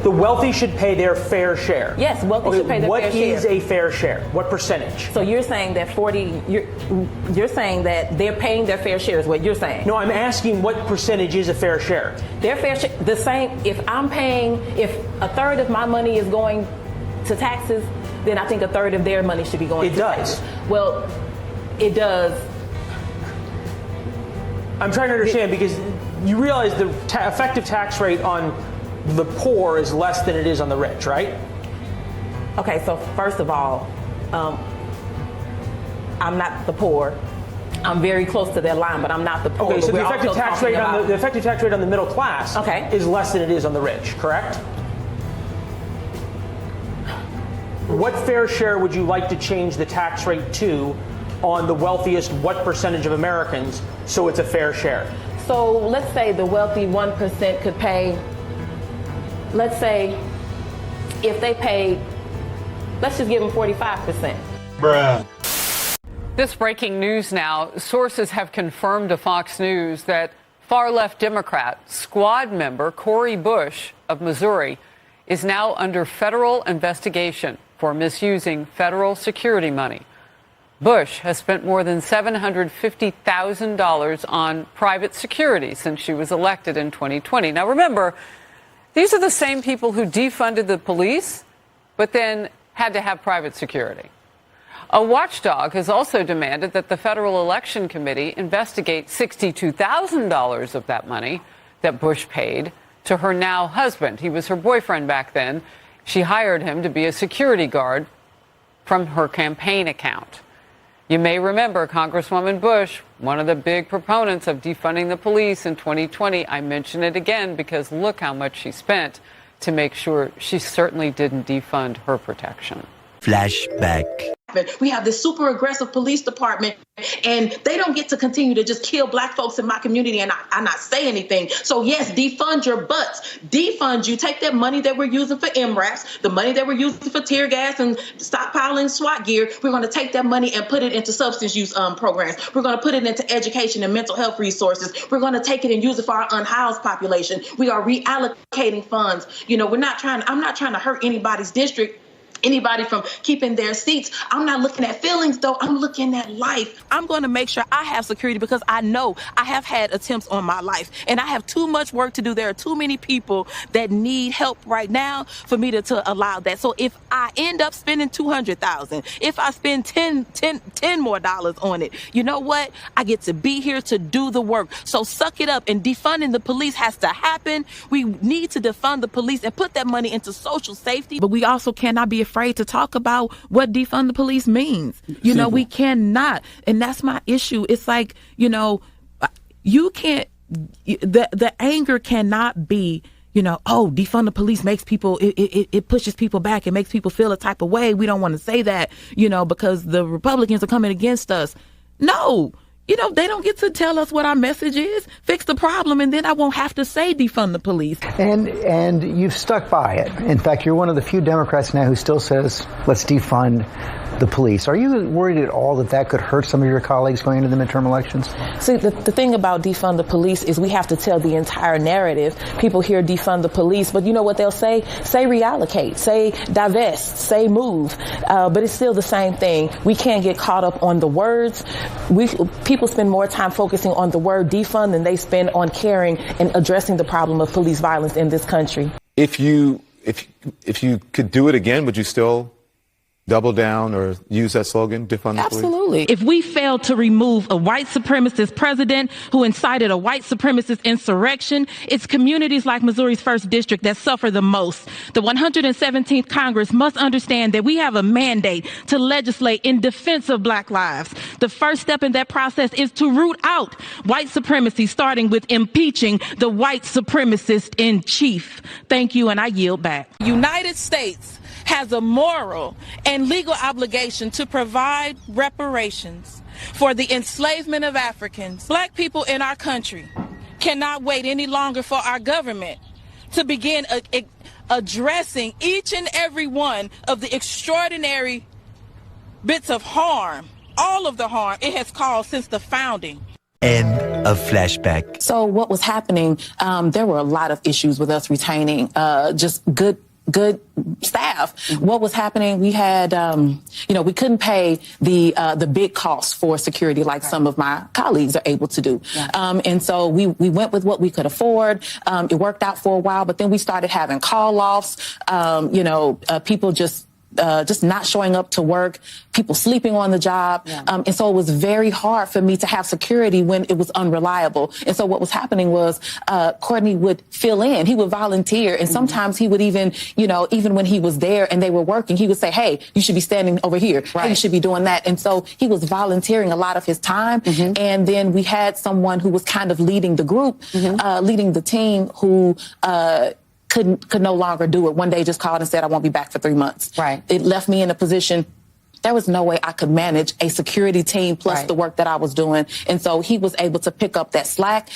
The wealthy should pay their fair share. Yes, wealthy should pay their fair share. What is a fair share? What percentage? So you're saying that you're saying that they're paying their fair share is what you're saying? No, I'm asking what percentage is a fair share? Their fair share, the same, if a third of my money is going to taxes, then I think a third of their money should be going to taxes. It does. Well, it does. I'm trying to understand because you realize the effective tax rate on the poor is less than it is on the rich, right? Okay, so first of all, I'm not the poor. I'm very close to that line, but I'm not the poor. Okay, so the effective tax rate on the middle class is less than it is on the rich, correct? What fair share would you like to change the tax rate to on the wealthiest what percentage of Americans so it's a fair share? So let's say the wealthy 1% could pay, let's say if they paid, let's just give them 45%. Bruh. This breaking news now. Sources have confirmed to Fox News that far-left Democrat squad member Cori Bush of Missouri is now under federal investigation for misusing federal security money. Bush has spent more than $750,000 on private security since she was elected in 2020. Now, remember, these are the same people who defunded the police, but then had to have private security. A watchdog has also demanded that the Federal Election Committee investigate $62,000 of that money that Bush paid to her now husband. He was her boyfriend back then. She hired him to be a security guard from her campaign account. You may remember Congresswoman Bush, one of the big proponents of defunding the police in 2020. I mention it again because look how much she spent to make sure she certainly didn't defund her protection. Flashback. We have this super aggressive police department, and they don't get to continue to just kill black folks in my community and I not say anything. So yes, defund your butts. Defund you. Take that money that we're using for MRAPs, the money that we're using for tear gas and stockpiling SWAT gear. We're going to take that money and put it into substance use programs. We're going to put it into education and mental health resources. We're going to take it and use it for our unhoused population. We are reallocating funds. You know, I'm not trying to hurt anybody's district. Anybody from keeping their seats. I'm not looking at feelings, though. I'm looking at life. I'm going to make sure I have security because I know I have had attempts on my life and I have too much work to do. There are too many people that need help right now for me to allow that. So if I end up spending $200,000, if I spend $10 more on it, you know what? I get to be here to do the work. So suck it up, and defunding the police has to happen. We need to defund the police and put that money into social safety. But we also cannot be afraid to talk about what defund the police means. You know, we cannot. And that's my issue. It's like, you know, you can't, the anger cannot be, you know, oh, defund the police makes people, it pushes people back. It makes people feel a type of way. We don't want to say that, you know, because the Republicans are coming against us. No. You know, they don't get to tell us what our message is, fix the problem, and then I won't have to say defund the police. And you've stuck by it. In fact, you're one of the few Democrats now who still says, let's defund the police. Are you worried at all that could hurt some of your colleagues going into the midterm elections? See, the thing about defund the police is we have to tell the entire narrative. People hear defund the police, but you know what they'll say? Say reallocate, say divest, say move. But it's still the same thing. We can't get caught up on the words. People spend more time focusing on the word defund than they spend on caring and addressing the problem of police violence in this country. If you could do it again, would you still double down or use that slogan, defund the police? Absolutely. If we failed to remove a white supremacist president who incited a white supremacist insurrection, it's communities like Missouri's 1st District that suffer the most. The 117th Congress must understand that we have a mandate to legislate in defense of black lives. The first step in that process is to root out white supremacy, starting with impeaching the white supremacist in chief. Thank you, and I yield back. United States has a moral and legal obligation to provide reparations for the enslavement of Africans. Black people in our country cannot wait any longer for our government to begin addressing each and every one of the extraordinary bits of harm, all of the harm it has caused since the founding. End of Flashback. So what was happening, there were a lot of issues with us retaining just good staff. What was happening, we had, we couldn't pay the big costs for security like some of my colleagues are able to do. And so we went with what we could afford. It worked out for a while, but then we started having call-offs, people just not showing up to work, people sleeping on the job. And so it was very hard for me to have security when it was unreliable. And so what was happening was Courtney would fill in. He would volunteer. And sometimes he would even when he was there and they were working, he would say, hey, you should be standing over here. Hey, you should be doing that. And so he was volunteering a lot of his time. And then we had someone who was kind of leading the group, leading the team who could no longer do it. One day just called and said, I won't be back for 3 months. It left me in a position, there was no way I could manage a security team plus the work that I was doing. And so he was able to pick up that slack.